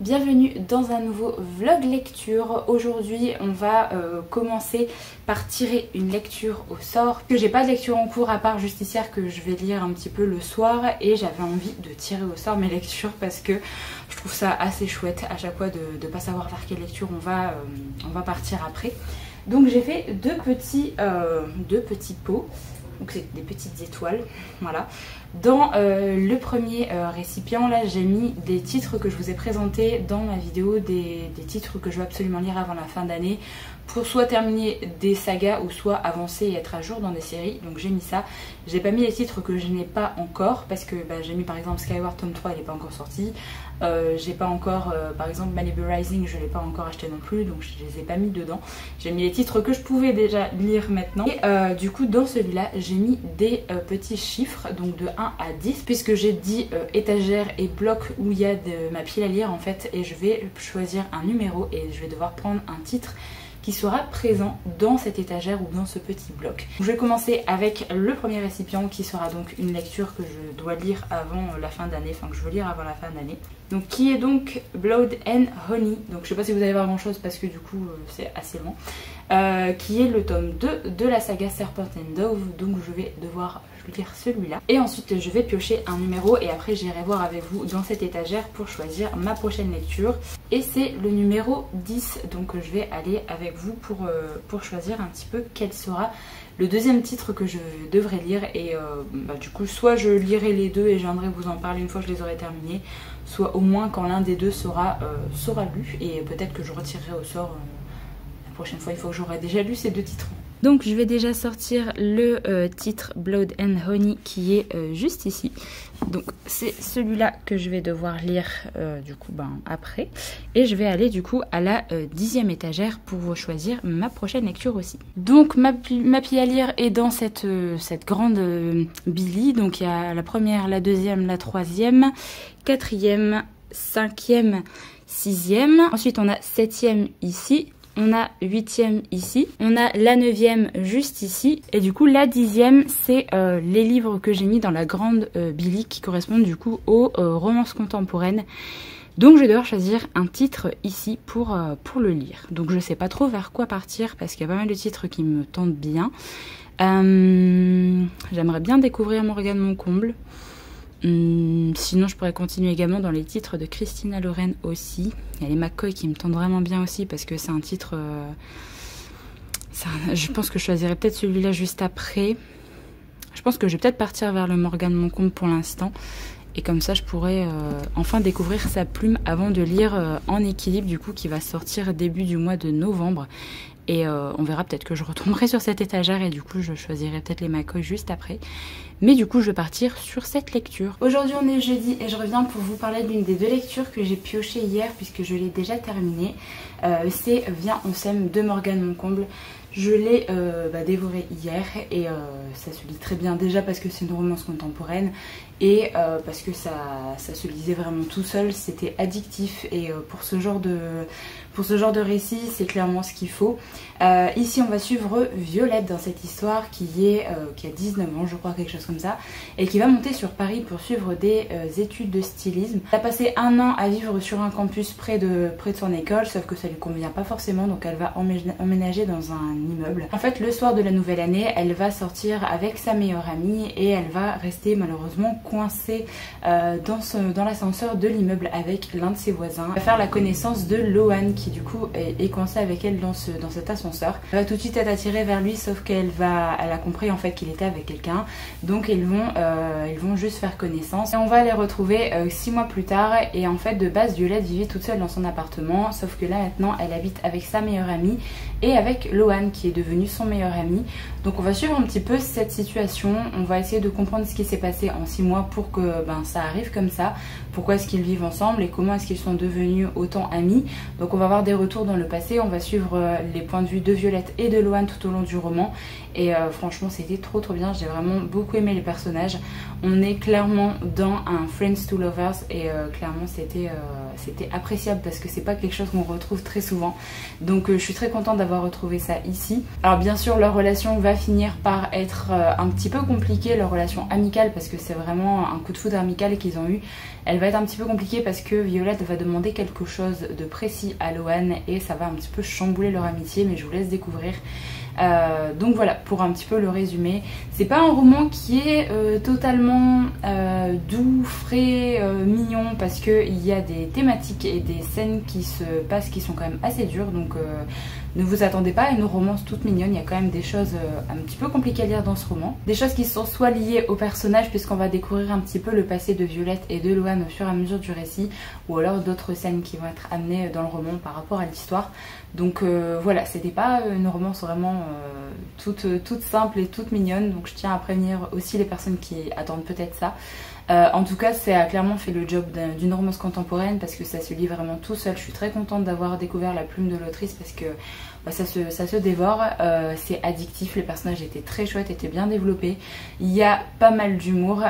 bienvenue dans un nouveau vlog lecture. Aujourd'hui on va commencer par tirer une lecture au sort. Que j'ai pas de lecture en cours à part Justicière que je vais lire un petit peu le soir, et j'avais envie de tirer au sort mes lectures parce que je trouve ça assez chouette à chaque fois de pas savoir vers quelle lecture on va partir après. Donc j'ai fait deux petits pots. Donc c'est des petites étoiles, voilà. Dans le premier récipient, là j'ai mis des titres que je vous ai présentés dans ma vidéo, des titres que je veux absolument lire avant la fin d'année, pour soit terminer des sagas ou soit avancer et être à jour dans des séries. Donc j'ai mis ça. J'ai pas mis les titres que je n'ai pas encore, parce que j'ai mis par exemple Skyward tome 3, il n'est pas encore sorti. J'ai pas encore, par exemple Malibu Rising, je l'ai pas encore acheté non plus, donc je les ai pas mis dedans. J'ai mis les titres que je pouvais déjà lire maintenant. Et du coup dans celui-là j'ai mis des petits chiffres, donc de 1 à 10, puisque j'ai 10 étagères et blocs où il y a de ma pile à lire en fait, et je vais choisir un numéro et je vais devoir prendre un titre qui sera présent dans cette étagère ou dans ce petit bloc. Je vais commencer avec le premier récipient qui sera donc une lecture que je dois lire avant la fin d'année, enfin que je veux lire avant la fin d'année. Donc qui est donc Blood and Honey. Donc je sais pas si vous allez voir grand chose parce que du coup c'est assez long. Qui est le tome 2 de la saga Serpent and Dove. Donc je vais devoir lire celui-là. Et ensuite je vais piocher un numéro et après j'irai voir avec vous dans cette étagère pour choisir ma prochaine lecture. Et c'est le numéro 10. Donc je vais aller avec vous pour choisir un petit peu quel sera le deuxième titre que je devrais lire. Et du coup soit je lirai les deux et je viendrai vous en parler une fois que je les aurai terminés, soit au moins quand l'un des deux sera lu, et peut-être que je retirerai au sort la prochaine fois, il faut que j'aurai déjà lu ces deux titres. Donc je vais déjà sortir le titre Blood and Honey qui est juste ici. Donc c'est celui-là que je vais devoir lire du coup après. Et je vais aller du coup à la 10e étagère pour vous choisir ma prochaine lecture aussi. Donc ma pile à lire est dans cette grande Billy. Donc il y a la première, la deuxième, la troisième, quatrième, cinquième, sixième. Ensuite on a septième ici. On a 8e ici, on a la 9e juste ici, et du coup la 10e c'est les livres que j'ai mis dans la grande Billy qui correspondent du coup aux romances contemporaines. Donc je vais devoir choisir un titre ici pour le lire. Donc je sais pas trop vers quoi partir parce qu'il y a pas mal de titres qui me tentent bien. J'aimerais bien découvrir Morgane Moncomble. Sinon je pourrais continuer également dans les titres de Christina Lauren aussi. Il y a les McCoy qui me tentent vraiment bien aussi parce que c'est un titre je pense que je choisirais peut-être celui-là juste après. Je pense que je vais peut-être partir vers le Morgane Moncomble pour l'instant, et comme ça je pourrais enfin découvrir sa plume avant de lire En équilibre du coup qui va sortir début du mois de novembre. Et on verra, peut-être que je retomberai sur cette étagère et du coup je choisirai peut-être les McCoy juste après. Mais du coup je vais partir sur cette lecture. Aujourd'hui on est jeudi et je reviens pour vous parler d'une des deux lectures que j'ai piochées hier puisque je l'ai déjà terminée. C'est Viens on s'aime de Morgane Moncomble. Je l'ai dévoré hier et ça se lit très bien, déjà parce que c'est une romance contemporaine et parce que ça se lisait vraiment tout seul, c'était addictif, et pour ce genre de récit c'est clairement ce qu'il faut. Ici on va suivre Violette dans cette histoire qui a 19 ans je crois, quelque chose comme ça, et qui va monter sur Paris pour suivre des études de stylisme. Elle a passé 1 an à vivre sur un campus près de son école, sauf que ça lui convient pas forcément, donc elle va emménager dans un immeuble. En fait le soir de la nouvelle année elle va sortir avec sa meilleure amie et elle va rester malheureusement coincée dans l'ascenseur de l'immeuble avec l'un de ses voisins. Elle va faire la connaissance de Lohan qui du coup est coincé avec elle dans cet ascenseur. Elle va tout de suite être attirée vers lui, sauf qu'elle a compris en fait qu'il était avec quelqu'un, donc ils vont juste faire connaissance et on va les retrouver 6 mois plus tard. Et en fait de base Violette vivait toute seule dans son appartement, sauf que là maintenant elle habite avec sa meilleure amie et avec Lohan qui est devenu son meilleur ami. Donc on va suivre un petit peu cette situation, on va essayer de comprendre ce qui s'est passé en 6 mois pour que ça arrive comme ça, pourquoi est-ce qu'ils vivent ensemble et comment est-ce qu'ils sont devenus autant amis. Donc on va avoir des retours dans le passé, on va suivre les points de vue de Violette et de Lohan tout au long du roman, et franchement c'était trop bien, j'ai vraiment beaucoup aimé les personnages. On est clairement dans un Friends to Lovers et clairement c'était appréciable parce que c'est pas quelque chose qu'on retrouve très souvent, donc je suis très contente d'avoir d'avoir retrouvé ça ici. Alors bien sûr leur relation va finir par être un petit peu compliquée, leur relation amicale, parce que c'est vraiment un coup de foudre amical qu'ils ont eu. Elle va être un petit peu compliquée parce que Violette va demander quelque chose de précis à Loan et ça va un petit peu chambouler leur amitié, mais je vous laisse découvrir. Donc voilà, pour un petit peu le résumer, c'est pas un roman qui est totalement doux, frais, mignon, parce qu'il y a des thématiques et des scènes qui se passent qui sont quand même assez dures, donc ne vous attendez pas à une romance toute mignonne. Il y a quand même des choses un petit peu compliquées à lire dans ce roman, des choses qui sont soit liées au personnage puisqu'on va découvrir un petit peu le passé de Violette et de Loan au fur et à mesure du récit, ou alors d'autres scènes qui vont être amenées dans le roman par rapport à l'histoire. Donc voilà, c'était pas une romance vraiment toute simple et toute mignonne, donc je tiens à prévenir aussi les personnes qui attendent peut-être ça. En tout cas, ça a clairement fait le job d'une romance contemporaine parce que ça se lit vraiment tout seul. Je suis très contente d'avoir découvert la plume de l'autrice parce que bah, ça se dévore, c'est addictif, les personnages étaient très chouettes, étaient bien développés. Il y a pas mal d'humour,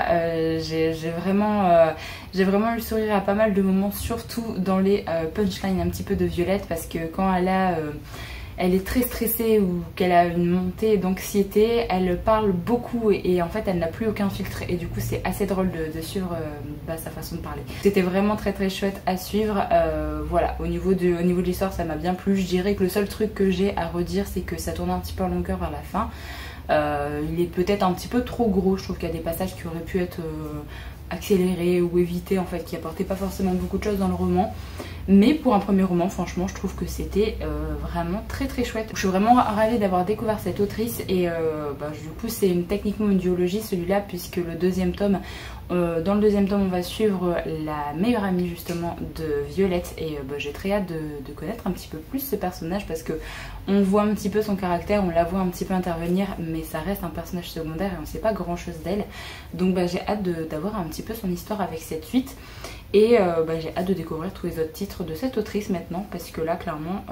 j'ai vraiment eu le sourire à pas mal de moments, surtout dans les punchlines un petit peu de Violette, parce que quand elle est très stressée ou qu'elle a une montée d'anxiété, elle parle beaucoup et en fait elle n'a plus aucun filtre et du coup c'est assez drôle de suivre sa façon de parler. C'était vraiment très très chouette à suivre. Voilà, au niveau de l'histoire ça m'a bien plu. Je dirais que le seul truc que j'ai à redire c'est que ça tourne un petit peu en longueur vers la fin. Il est peut-être un petit peu trop gros, je trouve qu'il y a des passages qui auraient pu être accélérés ou évités en fait, qui apportaient pas forcément beaucoup de choses dans le roman. Mais pour un premier roman, franchement, je trouve que c'était vraiment très très chouette. Je suis vraiment ravie d'avoir découvert cette autrice et du coup c'est techniquement une duologie celui-là, puisque le deuxième tome, dans le deuxième tome on va suivre la meilleure amie justement de Violette et j'ai très hâte de connaître un petit peu plus ce personnage parce que on voit un petit peu son caractère, on la voit un petit peu intervenir, mais ça reste un personnage secondaire et on ne sait pas grand chose d'elle. Donc j'ai hâte d'avoir un petit peu son histoire avec cette suite. Et j'ai hâte de découvrir tous les autres titres de cette autrice maintenant, parce que là clairement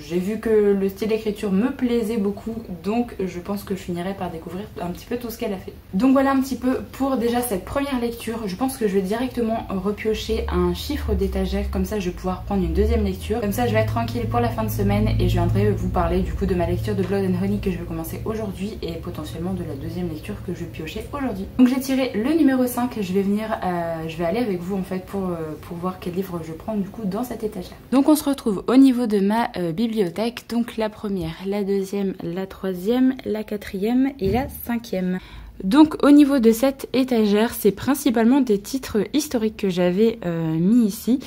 j'ai vu que le style d'écriture me plaisait beaucoup, donc je pense que je finirai par découvrir un petit peu tout ce qu'elle a fait. Donc voilà un petit peu pour déjà cette première lecture. Je pense que je vais directement repiocher un chiffre d'étagère, comme ça je vais pouvoir prendre une deuxième lecture, comme ça je vais être tranquille pour la fin de semaine et je viendrai vous parler du coup de ma lecture de Blood and Honey que je vais commencer aujourd'hui et potentiellement de la deuxième lecture que je vais piocher aujourd'hui. Donc j'ai tiré le numéro 5, je vais aller avec vous en fait pour voir quel livre je prends du coup dans cette étagère. Donc on se retrouve au niveau de ma bibliothèque, donc la première, la deuxième, la troisième, la quatrième et la cinquième. Donc au niveau de cette étagère, c'est principalement des titres historiques que j'avais mis ici.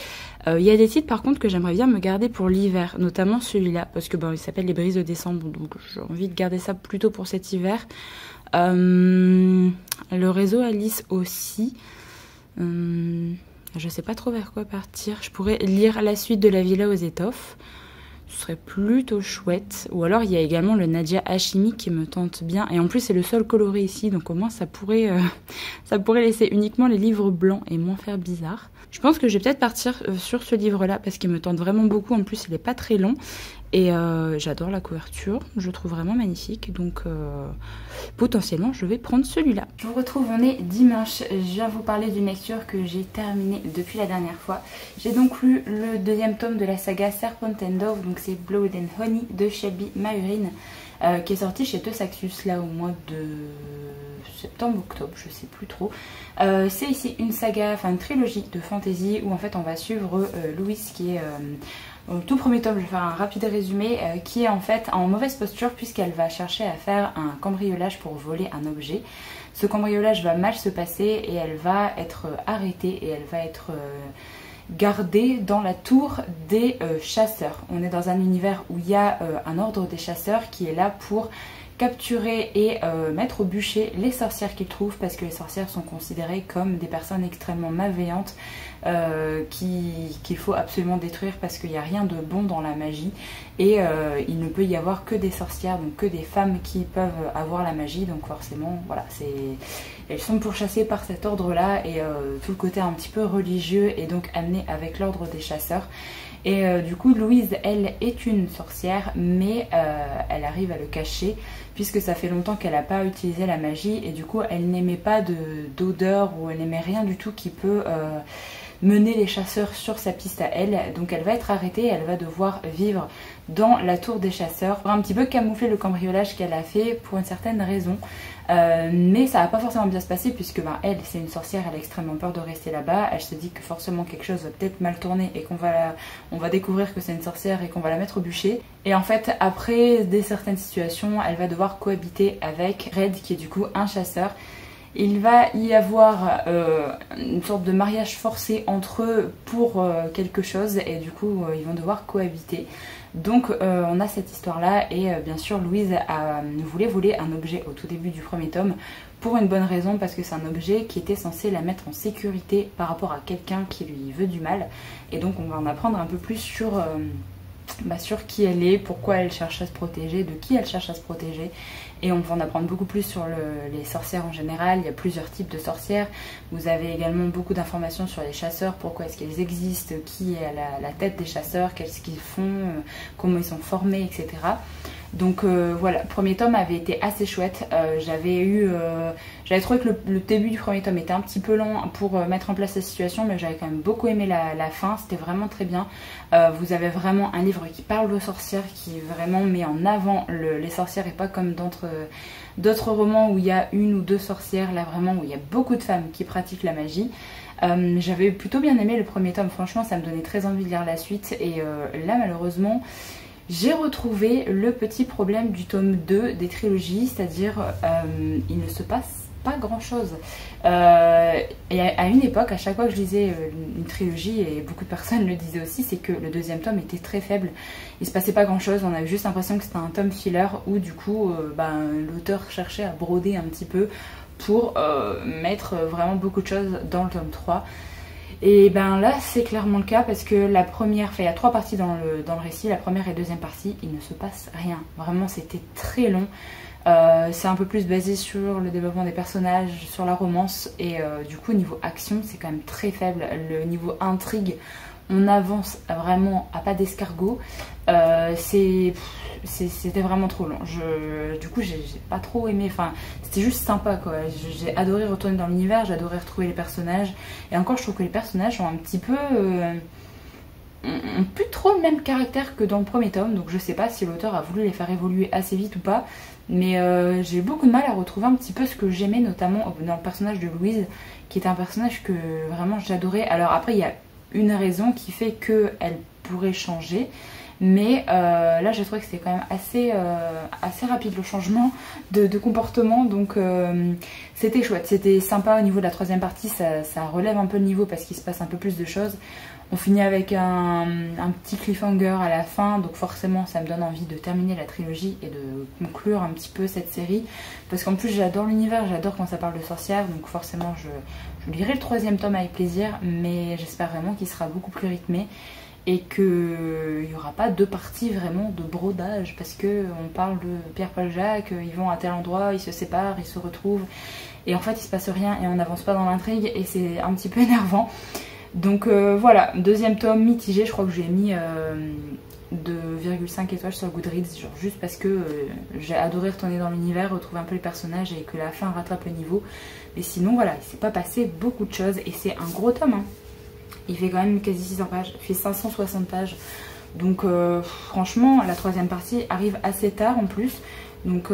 Il y a des titres par contre que j'aimerais bien me garder pour l'hiver, notamment celui-là, parce que il s'appelle Les Brises de décembre, donc j'ai envie de garder ça plutôt pour cet hiver. Le réseau Alice aussi. Je sais pas trop vers quoi partir. Je pourrais lire la suite de La Villa aux étoffes. Ce serait plutôt chouette. Ou alors il y a également le Nadia Hashimi qui me tente bien. Et en plus c'est le seul coloré ici. Donc au moins ça pourrait laisser uniquement les livres blancs et moins faire bizarre. Je pense que je vais peut-être partir sur ce livre-là parce qu'il me tente vraiment beaucoup. En plus il n'est pas très long. Et j'adore la couverture, je le trouve vraiment magnifique, donc potentiellement je vais prendre celui-là. Je vous retrouve, on est dimanche, je viens vous parler d'une lecture que j'ai terminée depuis la dernière fois. J'ai donc lu le deuxième tome de la saga Serpent and Dove, donc c'est Blood and Honey de Shelby Mahurin, qui est sorti chez Teusaxus là au mois de septembre-octobre, je sais plus trop. C'est ici une saga, enfin une trilogie de fantasy où en fait on va suivre Louise qui est... au tout premier tome, je vais faire un rapide résumé, qui est en fait en mauvaise posture puisqu'elle va chercher à faire un cambriolage pour voler un objet. Ce cambriolage va mal se passer et elle va être arrêtée et elle va être gardée dans la tour des chasseurs. On est dans un univers où il y a un ordre des chasseurs qui est là pour capturer et mettre au bûcher les sorcières qu'ils trouvent, parce que les sorcières sont considérées comme des personnes extrêmement malveillantes qu'il faut absolument détruire parce qu'il n'y a rien de bon dans la magie et il ne peut y avoir que des sorcières, donc que des femmes qui peuvent avoir la magie, donc forcément voilà, elles sont pourchassées par cet ordre là et tout le côté un petit peu religieux est donc amené avec l'ordre des chasseurs. Et du coup Louise elle est une sorcière mais elle arrive à le cacher puisque ça fait longtemps qu'elle n'a pas utilisé la magie et du coup elle n'aimait pas d'odeur ou elle n'aimait rien du tout qui peut mener les chasseurs sur sa piste à elle. Donc elle va être arrêtée, elle va devoir vivre dans la tour des chasseurs pour un petit peu camoufler le cambriolage qu'elle a fait pour une certaine raison. Mais ça va pas forcément bien se passer puisque elle, c'est une sorcière, elle a extrêmement peur de rester là-bas. Elle se dit que forcément quelque chose va peut-être mal tourner et on va découvrir que c'est une sorcière et qu'on va la mettre au bûcher. Et en fait, après certaines situations, elle va devoir cohabiter avec Red, qui est du coup un chasseur. Il va y avoir une sorte de mariage forcé entre eux pour quelque chose et du coup ils vont devoir cohabiter. Donc on a cette histoire là et bien sûr Louise voulait voler un objet au tout début du premier tome pour une bonne raison, parce que c'est un objet qui était censé la mettre en sécurité par rapport à quelqu'un qui lui veut du mal. Et donc on va en apprendre un peu plus sur qui elle est, pourquoi elle cherche à se protéger, de qui elle cherche à se protéger. Et on va en apprendre beaucoup plus sur les sorcières en général. Il y a plusieurs types de sorcières. Vous avez également beaucoup d'informations sur les chasseurs, pourquoi est-ce qu'ils existent, qui est à la tête des chasseurs, qu'est-ce qu'ils font, comment ils sont formés, etc. Donc voilà, le premier tome avait été assez chouette. J'avais trouvé que le début du premier tome était un petit peu lent pour mettre en place la situation, mais j'avais quand même beaucoup aimé la fin, c'était vraiment très bien. Vous avez vraiment un livre qui parle aux sorcières, qui vraiment met en avant les sorcières et pas comme d'autres romans où il y a une ou deux sorcières, là vraiment où il y a beaucoup de femmes qui pratiquent la magie. J'avais plutôt bien aimé le premier tome, franchement ça me donnait très envie de lire la suite et là malheureusement j'ai retrouvé le petit problème du tome 2 des trilogies, c'est-à-dire il ne se passe pas grand chose. Et à une époque, à chaque fois que je lisais une trilogie, et beaucoup de personnes le disaient aussi, c'est que le deuxième tome était très faible. Il se passait pas grand chose, on avait juste l'impression que c'était un tome filler où du coup l'auteur cherchait à broder un petit peu pour mettre vraiment beaucoup de choses dans le tome 3. Et ben là c'est clairement le cas parce que la première, il y a 3 parties dans le récit, la première et deuxième partie, il ne se passe rien. Vraiment c'était très long. C'est un peu plus basé sur le développement des personnages, sur la romance et du coup niveau action c'est quand même très faible. Le niveau intrigue, on avance vraiment à pas d'escargot. C'était vraiment trop long. Du coup j'ai pas trop aimé, enfin c'était juste sympa quoi. J'ai adoré retourner dans l'univers, j'ai adoré retrouver les personnages. Et encore je trouve que les personnages ont un petit peu... ont plus trop le même caractère que dans le premier tome. Donc je sais pas si l'auteur a voulu les faire évoluer assez vite ou pas. Mais j'ai eu beaucoup de mal à retrouver un petit peu ce que j'aimais, notamment dans le personnage de Louise, qui était un personnage que vraiment j'adorais. Alors après il y a une raison qui fait qu'elle pourrait changer, mais là j'ai trouvé que c'était quand même assez rapide le changement de comportement, donc c'était chouette, c'était sympa. Au niveau de la troisième partie ça relève un peu le niveau parce qu'il se passe un peu plus de choses. On finit avec un petit cliffhanger à la fin, donc forcément ça me donne envie de terminer la trilogie et de conclure un petit peu cette série, parce qu'en plus j'adore l'univers, j'adore quand ça parle de sorcières, donc forcément je lirai le troisième tome avec plaisir, mais j'espère vraiment qu'il sera beaucoup plus rythmé et qu'il n'y aura pas 2 parties vraiment de brodage, parce que on parle de Pierre-Paul Jacques, ils vont à tel endroit, ils se séparent, ils se retrouvent, et en fait il se passe rien et on n'avance pas dans l'intrigue et c'est un petit peu énervant. Donc voilà, deuxième tome mitigé, je crois que j'ai mis 2,5 étoiles sur Goodreads, genre juste parce que j'ai adoré retourner dans l'univers, retrouver un peu les personnages et que la fin rattrape le niveau. Mais sinon voilà, il s'est pas passé beaucoup de choses et c'est un gros tome, hein. Il fait quand même quasi 600 pages, il fait 560 pages. Donc franchement, la troisième partie arrive assez tard en plus. Donc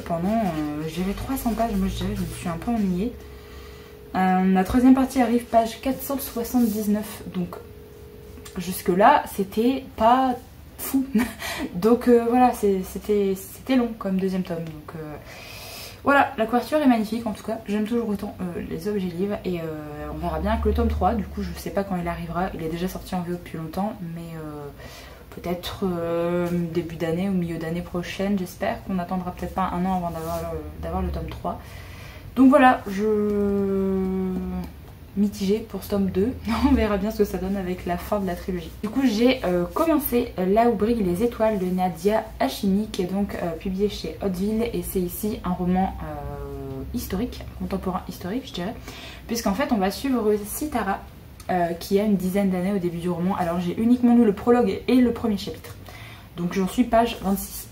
pendant, je dirais 300 pages, moi je dirais, je me suis un peu ennuyée. La troisième partie arrive page 479, donc jusque là c'était pas fou. Donc voilà, c'était long comme deuxième tome. Donc voilà, la couverture est magnifique en tout cas, j'aime toujours autant les objets livres et on verra bien avec le tome 3, du coup je sais pas quand il arrivera, il est déjà sorti en VO depuis longtemps, mais peut-être début d'année ou milieu d'année prochaine, j'espère qu'on n'attendra peut-être pas un an avant d'avoir le tome 3. Donc voilà, mitigée pour ce tome 2, on verra bien ce que ça donne avec la fin de la trilogie. Du coup j'ai commencé Là où brillent les étoiles de Nadia Hachimi, qui est donc publié chez Hauteville, et c'est ici un roman historique, contemporain historique je dirais, puisqu'en fait on va suivre Sitara qui a une dizaine d'années au début du roman. Alors j'ai uniquement lu le prologue et le premier chapitre, donc j'en suis page 26.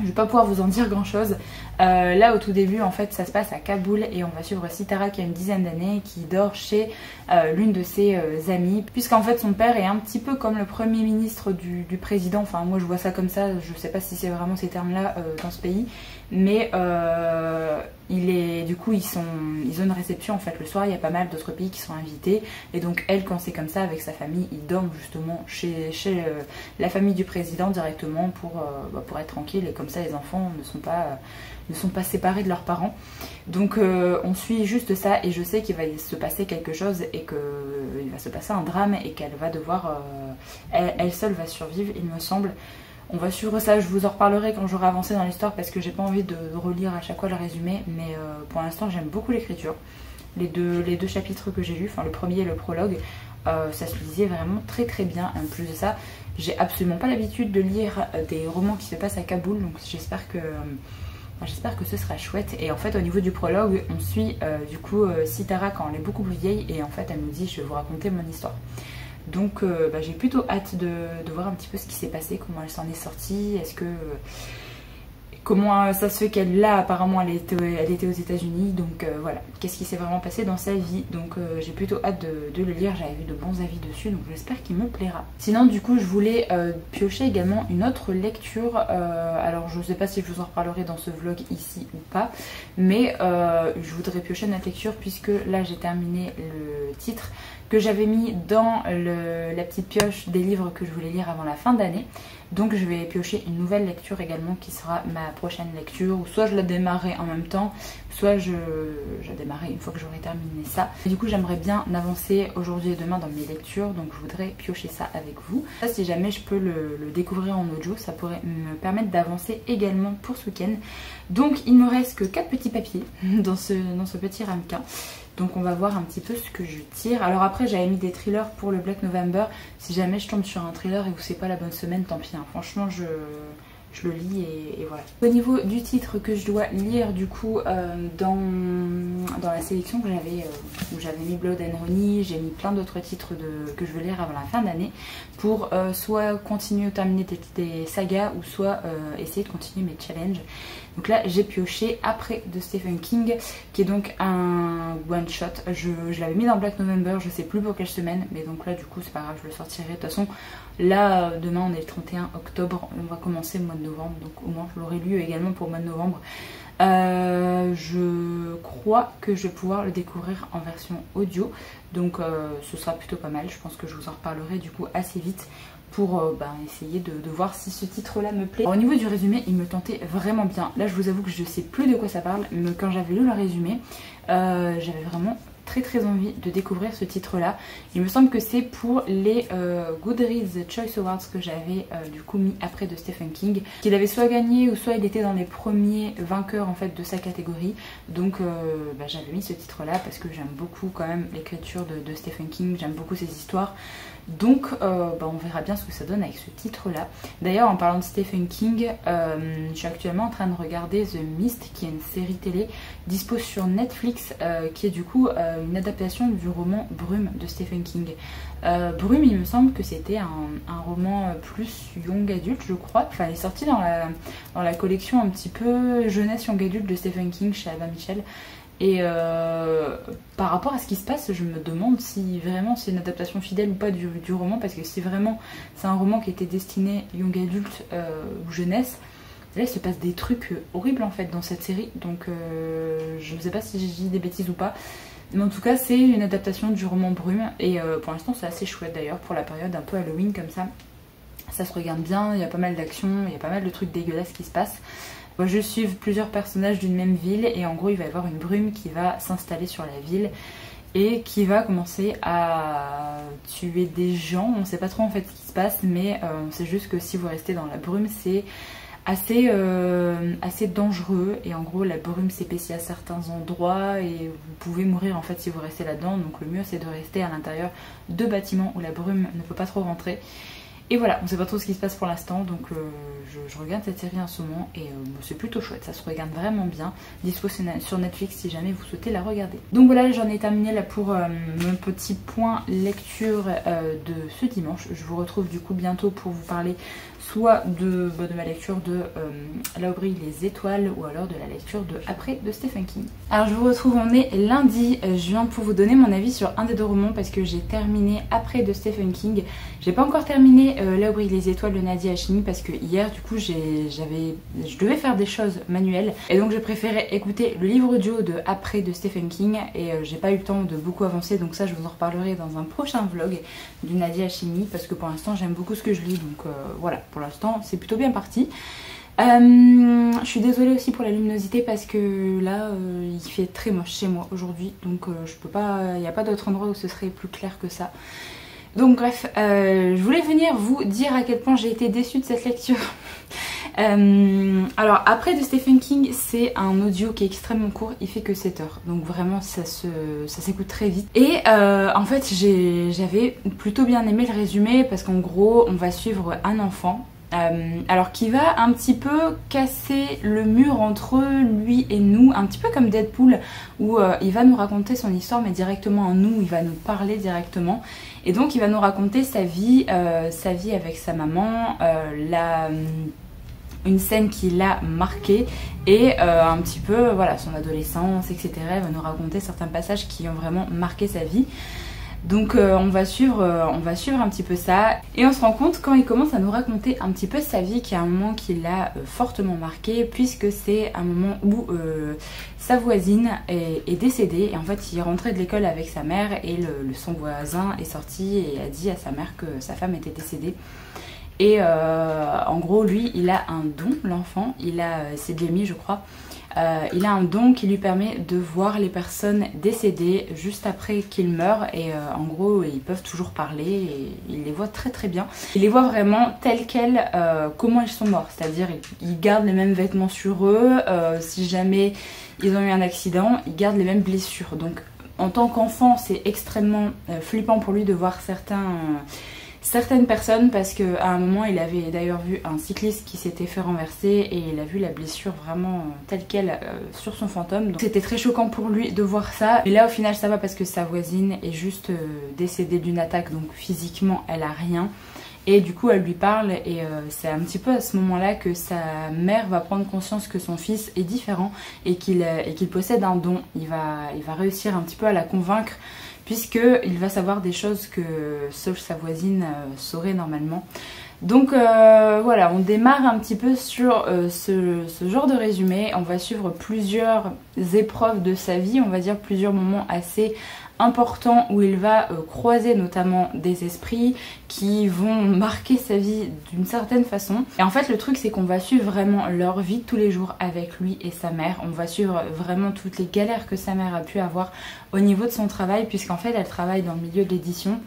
Je vais pas pouvoir vous en dire grand chose. Là au tout début en fait ça se passe à Kaboul et on va suivre Sitara qui a une dizaine d'années qui dort chez l'une de ses amies, puisqu'en fait son père est un petit peu comme le premier ministre du président, enfin moi je vois ça comme ça, je sais pas si c'est vraiment ces termes là dans ce pays, mais du coup ils ont une réception en fait le soir, il y a pas mal d'autres pays qui sont invités et donc elle quand c'est comme ça avec sa famille ils dorment justement chez la famille du président directement pour être tranquille et comme ça les enfants ne sont pas séparés de leurs parents. Donc on suit juste ça et je sais qu'il va se passer quelque chose et qu'il va se passer un drame et qu'elle va devoir elle seule va survivre il me semble. On va suivre ça, je vous en reparlerai quand j'aurai avancé dans l'histoire parce que j'ai pas envie de relire à chaque fois le résumé, mais pour l'instant j'aime beaucoup l'écriture. Les deux chapitres que j'ai lus, enfin le premier et le prologue, ça se lisait vraiment très très bien. En plus de ça, j'ai absolument pas l'habitude de lire des romans qui se passent à Kaboul, donc j'espère que ce sera chouette. Et en fait au niveau du prologue, on suit du coup Sitara quand elle est beaucoup plus vieille et en fait elle nous dit je vais vous raconter mon histoire. Donc j'ai plutôt hâte de voir un petit peu ce qui s'est passé, comment elle s'en est sortie, comment ça se fait qu'elle là apparemment elle était aux États-Unis, donc voilà, qu'est-ce qui s'est vraiment passé dans sa vie. Donc j'ai plutôt hâte de le lire, j'avais vu de bons avis dessus donc j'espère qu'il me plaira. Sinon du coup je voulais piocher également une autre lecture, alors je sais pas si je vous en reparlerai dans ce vlog ici ou pas, mais je voudrais piocher une autre lecture puisque là j'ai terminé le titre que j'avais mis dans la petite pioche des livres que je voulais lire avant la fin d'année. Donc je vais piocher une nouvelle lecture également qui sera ma prochaine lecture, ou soit je la démarrerai en même temps, soit je la démarrerai une fois que j'aurai terminé ça. Et du coup j'aimerais bien avancer aujourd'hui et demain dans mes lectures, donc je voudrais piocher ça avec vous. Ça, si jamais je peux le découvrir en audio, ça pourrait me permettre d'avancer également pour ce week-end. Donc il me reste que 4 petits papiers dans ce petit ramequin. Donc on va voir un petit peu ce que je tire. Alors après j'avais mis des thrillers pour le Black November. Si jamais je tombe sur un thriller et que c'est pas la bonne semaine, tant pis. Hein. Franchement je le lis et voilà. Au niveau du titre que je dois lire du coup dans la sélection que j'avais où j'avais mis Blood and Honey, j'ai mis plein d'autres titres que je veux lire avant la fin d'année pour soit continuer à terminer des sagas ou soit essayer de continuer mes challenges. Donc là j'ai pioché Après de Stephen King qui est donc un one shot. Je l'avais mis dans Black November, je sais plus pour quelle semaine, mais donc là du coup c'est pas grave, je le sortirai. De toute façon là demain on est le 31 octobre, on va commencer le mois de novembre, donc au moins je l'aurai lu également pour le mois de novembre. Je crois que je vais pouvoir le découvrir en version audio, donc ce sera plutôt pas mal. Je pense que je vous en reparlerai du coup assez vite pour essayer de voir si ce titre là me plaît. Alors, au niveau du résumé il me tentait vraiment bien. Là je vous avoue que je sais plus de quoi ça parle, mais quand j'avais lu le résumé j'avais vraiment très envie de découvrir ce titre là. Il me semble que c'est pour les Goodreads Choice Awards que j'avais du coup mis Après de Stephen King, qu'il avait soit gagné ou soit il était dans les premiers vainqueurs en fait de sa catégorie. Donc j'avais mis ce titre là parce que j'aime beaucoup quand même l'écriture de Stephen King, j'aime beaucoup ses histoires. Donc on verra bien ce que ça donne avec ce titre là. D'ailleurs en parlant de Stephen King, je suis actuellement en train de regarder The Mist qui est une série télé dispo sur Netflix qui est du coup une adaptation du roman Brume de Stephen King. Brume il me semble que c'était un roman plus young adulte je crois, enfin il est sorti dans la collection un petit peu jeunesse young adulte de Stephen King chez Albin Michel. Et par rapport à ce qui se passe, je me demande si vraiment c'est une adaptation fidèle ou pas du roman, parce que si vraiment c'est un roman qui était destiné young adulte ou jeunesse, là il se passe des trucs horribles en fait dans cette série, donc je ne sais pas si j'ai dit des bêtises ou pas, mais en tout cas c'est une adaptation du roman Brume et pour l'instant c'est assez chouette d'ailleurs pour la période un peu Halloween comme ça. Ça se regarde bien, il y a pas mal d'action, il y a pas mal de trucs dégueulasses qui se passent. Je suis plusieurs personnages d'une même ville et en gros il va y avoir une brume qui va s'installer sur la ville et qui va commencer à tuer des gens. On sait pas trop en fait ce qui se passe, mais on sait juste que si vous restez dans la brume c'est assez dangereux et en gros la brume s'épaissit à certains endroits et vous pouvez mourir en fait si vous restez là-dedans. Donc le mieux c'est de rester à l'intérieur de bâtiments où la brume ne peut pas trop rentrer. Et voilà, on sait pas trop ce qui se passe pour l'instant, donc je regarde cette série en ce moment et c'est plutôt chouette, ça se regarde vraiment bien. Dispo sur Netflix si jamais vous souhaitez la regarder. Donc voilà, j'en ai terminé là pour mon petit point lecture de ce dimanche. Je vous retrouve du coup bientôt pour vous parler soit de ma lecture de Là où brillent les étoiles ou alors de la lecture de Après de Stephen King. Alors je vous retrouve, on est lundi, je viens pour vous donner mon avis sur un des 2 romans parce que j'ai terminé Après de Stephen King. J'ai pas encore terminé Là où brillent les étoiles de Nadia Hachimi parce que hier du coup je devais faire des choses manuelles et donc j'ai préféré écouter le livre audio de Après de Stephen King et j'ai pas eu le temps de beaucoup avancer, donc ça je vous en reparlerai dans un prochain vlog du Nadia Hachimi parce que pour l'instant j'aime beaucoup ce que je lis, donc voilà, pour l'instant c'est plutôt bien parti. Je suis désolée aussi pour la luminosité parce que là il fait très moche chez moi aujourd'hui, donc je peux pas, il n'y a pas d'autre endroit où ce serait plus clair que ça. Donc bref, je voulais venir vous dire à quel point j'ai été déçue de cette lecture. Alors Après de Stephen King, c'est un audio qui est extrêmement court, il fait que 7 heures, donc vraiment ça s'écoute très vite. Et en fait j'avais plutôt bien aimé le résumé parce qu'en gros on va suivre un enfant alors qui va un petit peu casser le mur entre lui et nous, un petit peu comme Deadpool où il va nous raconter son histoire mais directement à nous, il va nous parler directement et donc il va nous raconter sa vie avec sa maman, une scène qui l'a marqué et un petit peu voilà son adolescence, etc. Il va nous raconter certains passages qui ont vraiment marqué sa vie. Donc on va suivre un petit peu ça et on se rend compte quand il commence à nous raconter un petit peu sa vie qu'il y a un moment qui l'a fortement marqué puisque c'est un moment où sa voisine est décédée et en fait il est rentré de l'école avec sa mère et son voisin est sorti et a dit à sa mère que sa femme était décédée. Et en gros lui il a un don, l'enfant, c'est Jamie je crois. Il a un don qui lui permet de voir les personnes décédées juste après qu'ils meurent et en gros ils peuvent toujours parler et il les voit très très bien. Il les voit vraiment telles quelles, comment ils sont morts, c'est-à-dire ils gardent les mêmes vêtements sur eux, si jamais ils ont eu un accident, ils gardent les mêmes blessures. Donc en tant qu'enfant c'est extrêmement flippant pour lui de voir certaines personnes parce qu'à un moment il avait d'ailleurs vu un cycliste qui s'était fait renverser et il a vu la blessure vraiment telle quelle sur son fantôme, donc c'était très choquant pour lui de voir ça. Mais là au final ça va parce que sa voisine est juste décédée d'une attaque, donc physiquement elle a rien et du coup elle lui parle et c'est un petit peu à ce moment là que sa mère va prendre conscience que son fils est différent et qu'il possède un don. Il va réussir un petit peu à la convaincre puisqu'il va savoir des choses que seule sa voisine saurait normalement. Donc voilà, on démarre un petit peu sur ce genre de résumé. On va suivre plusieurs épreuves de sa vie, on va dire plusieurs moments assez importants où il va croiser notamment des esprits qui vont marquer sa vie d'une certaine façon. Et en fait le truc c'est qu'on va suivre vraiment leur vie de tous les jours avec lui et sa mère. On va suivre vraiment toutes les galères que sa mère a pu avoir au niveau de son travail puisqu'en fait elle travaille dans le milieu de l'édition.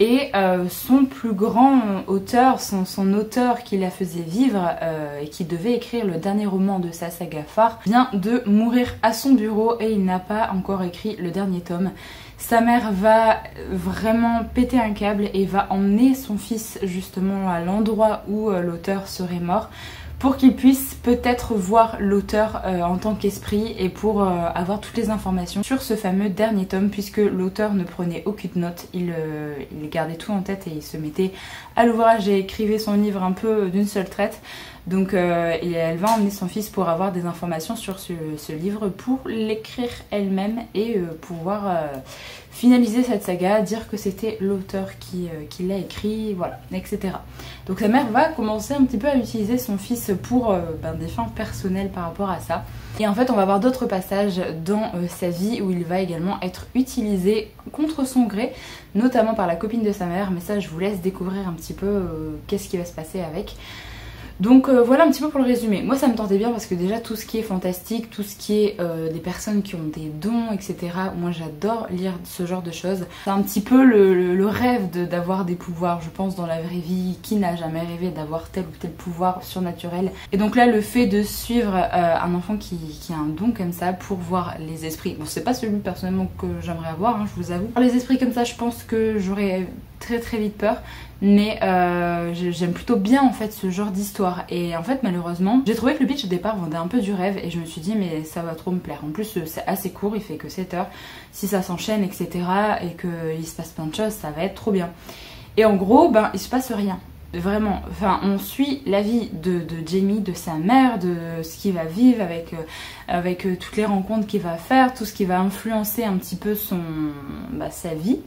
Et son plus grand auteur, son auteur qui la faisait vivre et qui devait écrire le dernier roman de sa saga phare, vient de mourir à son bureau et il n'a pas encore écrit le dernier tome. Sa mère va vraiment péter un câble et va emmener son fils justement à l'endroit où l'auteur serait mort pour qu'il puisse peut-être voir l'auteur en tant qu'esprit et pour avoir toutes les informations sur ce fameux dernier tome puisque l'auteur ne prenait aucune note, il gardait tout en tête et il se mettait à l'ouvrage et écrivait son livre un peu d'une seule traite. Donc elle va emmener son fils pour avoir des informations sur ce livre pour l'écrire elle-même et pouvoir finaliser cette saga, dire que c'était l'auteur qui l'a écrit, voilà, etc. Donc sa mère va commencer un petit peu à utiliser son fils pour des fins personnelles par rapport à ça. Et en fait on va voir d'autres passages dans sa vie où il va également être utilisé contre son gré, notamment par la copine de sa mère, mais ça je vous laisse découvrir un petit peu qu'est-ce qui va se passer avec. Donc voilà un petit peu pour le résumé. Moi ça me tentait bien parce que déjà tout ce qui est fantastique, tout ce qui est des personnes qui ont des dons, etc. Moi j'adore lire ce genre de choses. C'est un petit peu le rêve d'avoir des pouvoirs, je pense, dans la vraie vie. Qui n'a jamais rêvé d'avoir tel ou tel pouvoir surnaturel? Et donc là le fait de suivre un enfant qui a un don comme ça pour voir les esprits. Bon c'est pas celui personnellement que j'aimerais avoir, hein, je vous avoue. Les esprits comme ça je pense que j'aurais très vite peur. Mais j'aime plutôt bien en fait ce genre d'histoire. Et en fait malheureusement j'ai trouvé que le pitch au départ vendait un peu du rêve et je me suis dit mais ça va trop me plaire. En plus c'est assez court, il fait que 7 heures. Si ça s'enchaîne etc et qu'il se passe plein de choses, ça va être trop bien. Et en gros il se passe rien. Vraiment, enfin on suit la vie de Jamie, de sa mère, de ce qu'il va vivre avec toutes les rencontres qu'il va faire, tout ce qui va influencer un petit peu sa vie.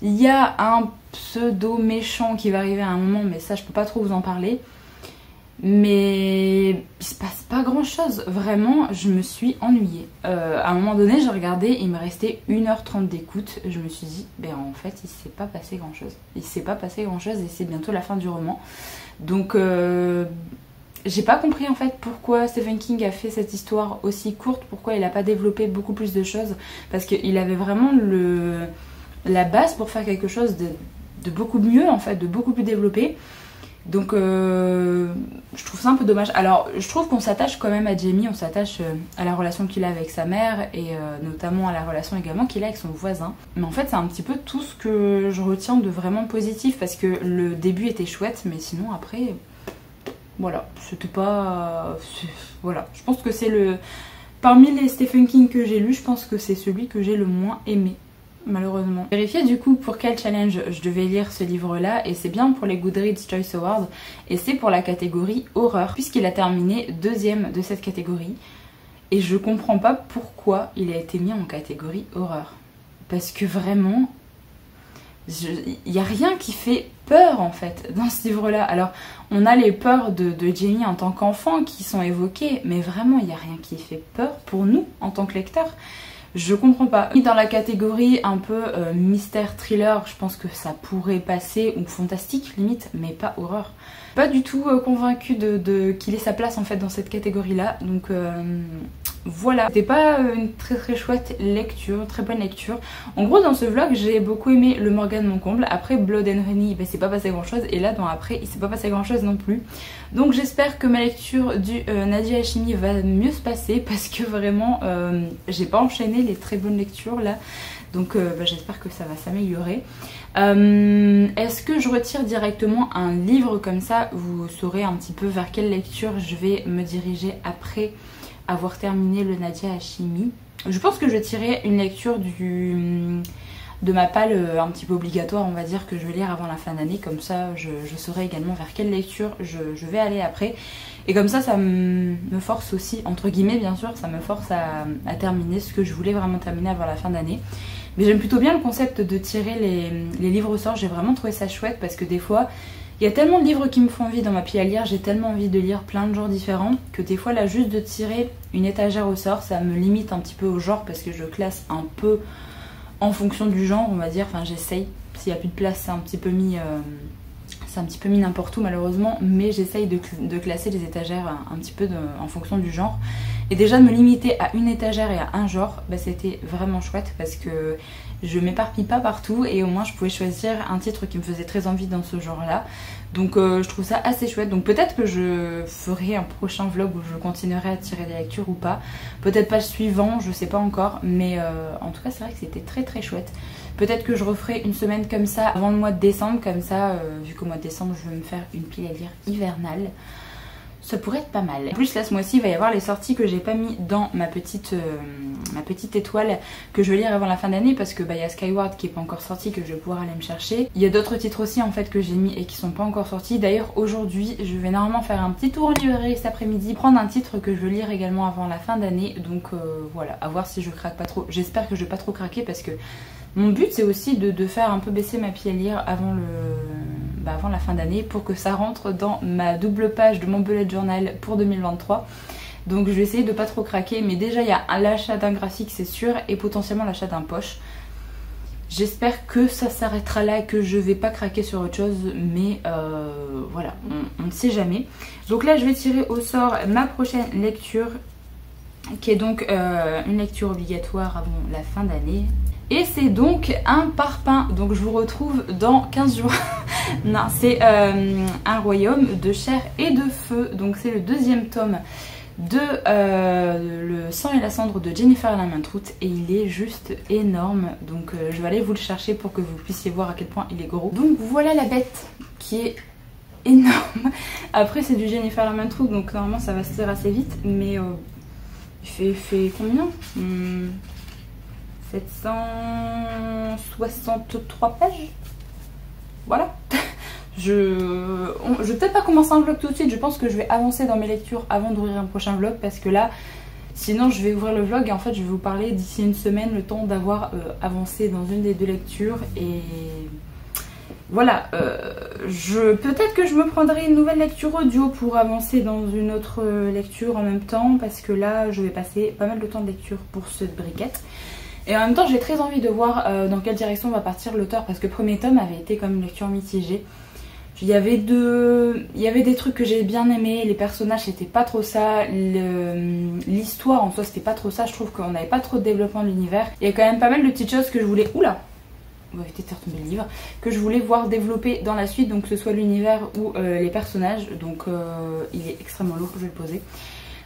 Il y a un pseudo méchant qui va arriver à un moment, mais ça je peux pas trop vous en parler. Mais il se passe pas grand chose, vraiment je me suis ennuyée. À un moment donné j'ai regardé, il me restait 1h30 d'écoute, je me suis dit ben en fait il s'est pas passé grand chose. Il s'est pas passé grand chose et c'est bientôt la fin du roman. Donc j'ai pas compris en fait pourquoi Stephen King a fait cette histoire aussi courte, pourquoi il a pas développé beaucoup plus de choses. Parce qu'il avait vraiment la base pour faire quelque chose de beaucoup mieux en fait, de beaucoup plus développé. Donc je trouve ça un peu dommage. Alors je trouve qu'on s'attache quand même à Jamie, on s'attache à la relation qu'il a avec sa mère et notamment à la relation également qu'il a avec son voisin. Mais en fait c'est un petit peu tout ce que je retiens de vraiment positif parce que le début était chouette mais sinon après voilà, c'était pas... Voilà, je pense que c'est parmi les Stephen King que j'ai lus, je pense que c'est celui que j'ai le moins aimé. Malheureusement. Vérifier du coup pour quel challenge je devais lire ce livre là et c'est bien pour les Goodreads Choice Awards et c'est pour la catégorie horreur puisqu'il a terminé 2e de cette catégorie et je comprends pas pourquoi il a été mis en catégorie horreur parce que vraiment il n'y a rien qui fait peur en fait dans ce livre là. Alors on a les peurs de Jamie en tant qu'enfant qui sont évoquées mais vraiment il n'y a rien qui fait peur pour nous en tant que lecteurs. Je comprends pas. Dans la catégorie un peu mystère thriller, je pense que ça pourrait passer, ou fantastique limite, mais pas horreur. Pas du tout convaincue qu'il ait sa place en fait dans cette catégorie là. Donc voilà. C'était pas une très chouette lecture, très bonne lecture. En gros dans ce vlog j'ai beaucoup aimé le Morgan mon comble. Après Blood and Honey, il s'est pas passé grand chose. Et là dans Après il s'est pas passé grand chose non plus. Donc j'espère que ma lecture du Nadia Hachimi va mieux se passer. Parce que vraiment j'ai pas enchaîné les très bonnes lectures là. Donc j'espère que ça va s'améliorer. Est-ce que je retire directement un livre comme ça? Vous saurez un petit peu vers quelle lecture je vais me diriger après avoir terminé le Nadia Hachimi. Je pense que je tirerai une lecture de ma palle un petit peu obligatoire, on va dire, que je vais lire avant la fin d'année. Comme ça, je saurai également vers quelle lecture je vais aller après. Et comme ça me force aussi, entre guillemets bien sûr, ça me force à terminer ce que je voulais vraiment terminer avant la fin d'année. Mais j'aime plutôt bien le concept de tirer les livres au sort, j'ai vraiment trouvé ça chouette parce que des fois, il y a tellement de livres qui me font envie dans ma pile à lire, j'ai tellement envie de lire plein de genres différents que des fois là juste de tirer une étagère au sort, ça me limite un petit peu au genre parce que je classe un peu en fonction du genre, on va dire, enfin j'essaye, s'il n'y a plus de place c'est un petit peu mis... c'est un petit peu mis n'importe où malheureusement, mais j'essaye de classer les étagères un petit peu en fonction du genre. Et déjà de me limiter à une étagère et à un genre, c'était vraiment chouette parce que je m'éparpille pas partout et au moins je pouvais choisir un titre qui me faisait très envie dans ce genre là. Donc je trouve ça assez chouette. Donc peut-être que je ferai un prochain vlog où je continuerai à tirer des lectures ou pas. Peut-être pas le suivant, je sais pas encore. Mais en tout cas c'est vrai que c'était très chouette. Peut-être que je referai une semaine comme ça avant le mois de décembre. Comme ça, vu qu'au mois de décembre je vais me faire une pile à lire hivernale. Ça pourrait être pas mal. En plus là ce mois-ci il va y avoir les sorties que j'ai pas mis dans ma petite étoile que je vais lire avant la fin d'année parce que y a Skyward qui est pas encore sorti que je vais pouvoir aller me chercher. Il y a d'autres titres aussi en fait que j'ai mis et qui sont pas encore sortis. D'ailleurs aujourd'hui je vais normalement faire un petit tour en librairie cet après-midi, prendre un titre que je veux lire également avant la fin d'année. Donc voilà, à voir si je craque pas trop. J'espère que je vais pas trop craquer parce que mon but c'est aussi de faire un peu baisser ma pile à lire avant la fin d'année pour que ça rentre dans ma double page de mon bullet journal pour 2023. Donc je vais essayer de pas trop craquer, mais déjà il y a l'achat d'un graphique c'est sûr et potentiellement l'achat d'un poche. J'espère que ça s'arrêtera là et que je vais pas craquer sur autre chose, mais voilà, on ne sait jamais. Donc là je vais tirer au sort ma prochaine lecture qui est donc une lecture obligatoire avant la fin d'année. Et c'est donc un parpaing, donc je vous retrouve dans 15 jours. Non, c'est Un royaume de chair et de feu, donc c'est le 2e tome de Le sang et la cendre de Jennifer Lamantrout et il est juste énorme. Donc je vais aller vous le chercher pour que vous puissiez voir à quel point il est gros. Donc voilà la bête qui est énorme. Après c'est du Jennifer Lamantrout donc normalement ça va se lire assez vite, mais il fait combien 763 pages. Voilà. je vais peut-être pas commencer un vlog tout de suite, je pense que je vais avancer dans mes lectures avant d'ouvrir un prochain vlog parce que là, sinon je vais ouvrir le vlog et en fait je vais vous parler d'ici une semaine, le temps d'avoir avancé dans une des deux lectures et voilà, peut-être que je me prendrai une nouvelle lecture audio pour avancer dans une autre lecture en même temps parce que là je vais passer pas mal de temps de lecture pour cette briquette. Et en même temps j'ai très envie de voir dans quelle direction va partir l'auteur parce que le premier tome avait été comme une lecture mitigée. Il y avait des trucs que j'ai bien aimés, les personnages c'était pas trop ça, l'histoire en soi c'était pas trop ça, je trouve qu'on n'avait pas trop de développement de l'univers. Il y a quand même pas mal de petites choses que je voulais... Oula, on va éviter de faire tomber le livre, que je voulais voir développer dans la suite, donc que ce soit l'univers ou les personnages, donc il est extrêmement lourd, je vais le poser.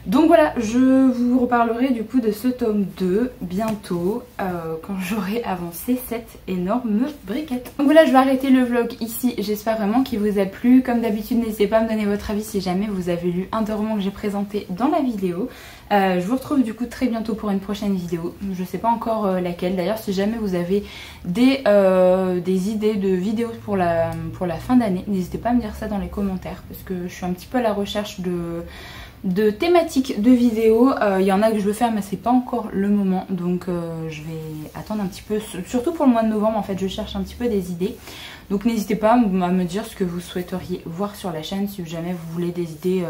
Donc voilà, je vous reparlerai du coup de ce tome 2 bientôt quand j'aurai avancé cette énorme briquette. Donc voilà, je vais arrêter le vlog ici, j'espère vraiment qu'il vous a plu. Comme d'habitude, n'hésitez pas à me donner votre avis si jamais vous avez lu un des romans que j'ai présenté dans la vidéo. Je vous retrouve du coup très bientôt pour une prochaine vidéo, je sais pas encore laquelle. D'ailleurs si jamais vous avez des idées de vidéos pour la fin d'année, n'hésitez pas à me dire ça dans les commentaires parce que je suis un petit peu à la recherche de thématiques de vidéos. Il y en a que je veux faire mais c'est pas encore le moment, donc je vais attendre un petit peu, surtout pour le mois de novembre en fait je cherche un petit peu des idées. Donc n'hésitez pas à me dire ce que vous souhaiteriez voir sur la chaîne si jamais vous voulez des idées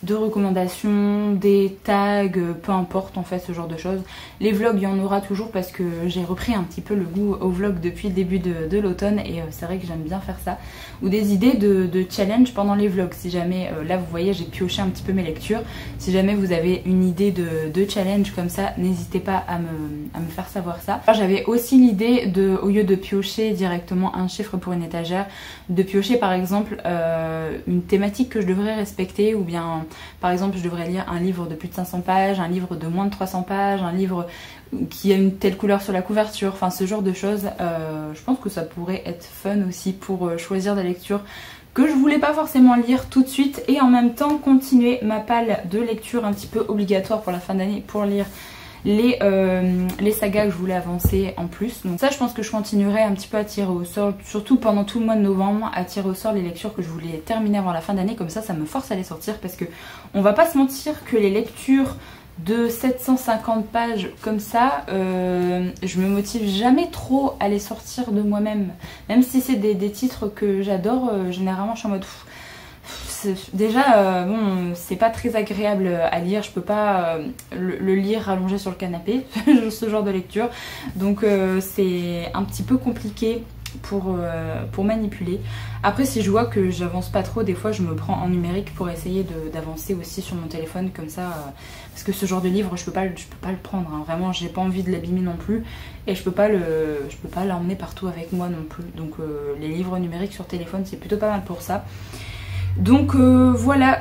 de recommandations, des tags, peu importe en fait ce genre de choses. Les vlogs il y en aura toujours parce que j'ai repris un petit peu le goût au vlog depuis le début de l'automne et c'est vrai que j'aime bien faire ça. Ou des idées de challenge pendant les vlogs si jamais, là vous voyez j'ai pioché un petit peu mes lectures. Si jamais vous avez une idée de challenge comme ça, n'hésitez pas à me faire savoir ça. J'avais aussi l'idée de, au lieu de piocher directement un chiffre pour une étagère, de piocher par exemple une thématique que je devrais respecter, ou bien par exemple je devrais lire un livre de plus de 500 pages, un livre de moins de 300 pages, un livre qui a une telle couleur sur la couverture, enfin ce genre de choses. Je pense que ça pourrait être fun aussi pour choisir des lectures que je voulais pas forcément lire tout de suite et en même temps continuer ma palle de lecture un petit peu obligatoire pour la fin d'année pour lire les sagas que je voulais avancer en plus. Donc ça je pense que je continuerai un petit peu à tirer au sort, surtout pendant tout le mois de novembre, à tirer au sort les lectures que je voulais terminer avant la fin d'année, comme ça ça me force à les sortir parce que on va pas se mentir que les lectures de 750 pages comme ça, je me motive jamais trop à les sortir de moi-même. Même si c'est des titres que j'adore, généralement je suis en mode... Déjà, bon, c'est pas très agréable à lire, je peux pas le lire allongé sur le canapé, ce genre de lecture. Donc c'est un petit peu compliqué pour manipuler. Après si je vois que j'avance pas trop, des fois je me prends en numérique pour essayer d'avancer aussi sur mon téléphone comme ça, parce que ce genre de livre je peux pas le prendre, hein. Vraiment j'ai pas envie de l'abîmer non plus et je peux pas l'emmener partout avec moi non plus. Donc les livres numériques sur téléphone c'est plutôt pas mal pour ça. Donc voilà,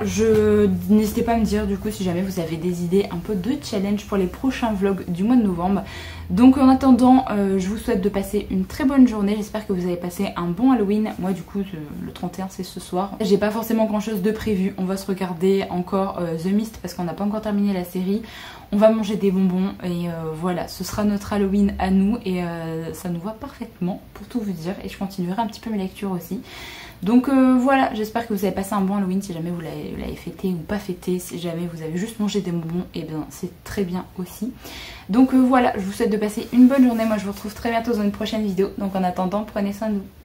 n'hésitez pas à me dire du coup si jamais vous avez des idées un peu de challenge pour les prochains vlogs du mois de novembre. Donc en attendant, je vous souhaite de passer une très bonne journée, j'espère que vous avez passé un bon Halloween. Moi du coup le 31 c'est ce soir. J'ai pas forcément grand chose de prévu, on va se regarder encore The Mist parce qu'on n'a pas encore terminé la série. On va manger des bonbons et voilà, ce sera notre Halloween à nous et ça nous va parfaitement pour tout vous dire. Et je continuerai un petit peu mes lectures aussi. Donc voilà, j'espère que vous avez passé un bon Halloween si jamais vous l'avez fêté ou pas fêté. Si jamais vous avez juste mangé des bonbons, et bien c'est très bien aussi. Donc voilà, je vous souhaite de passer une bonne journée. Moi je vous retrouve très bientôt dans une prochaine vidéo. Donc en attendant, prenez soin de vous.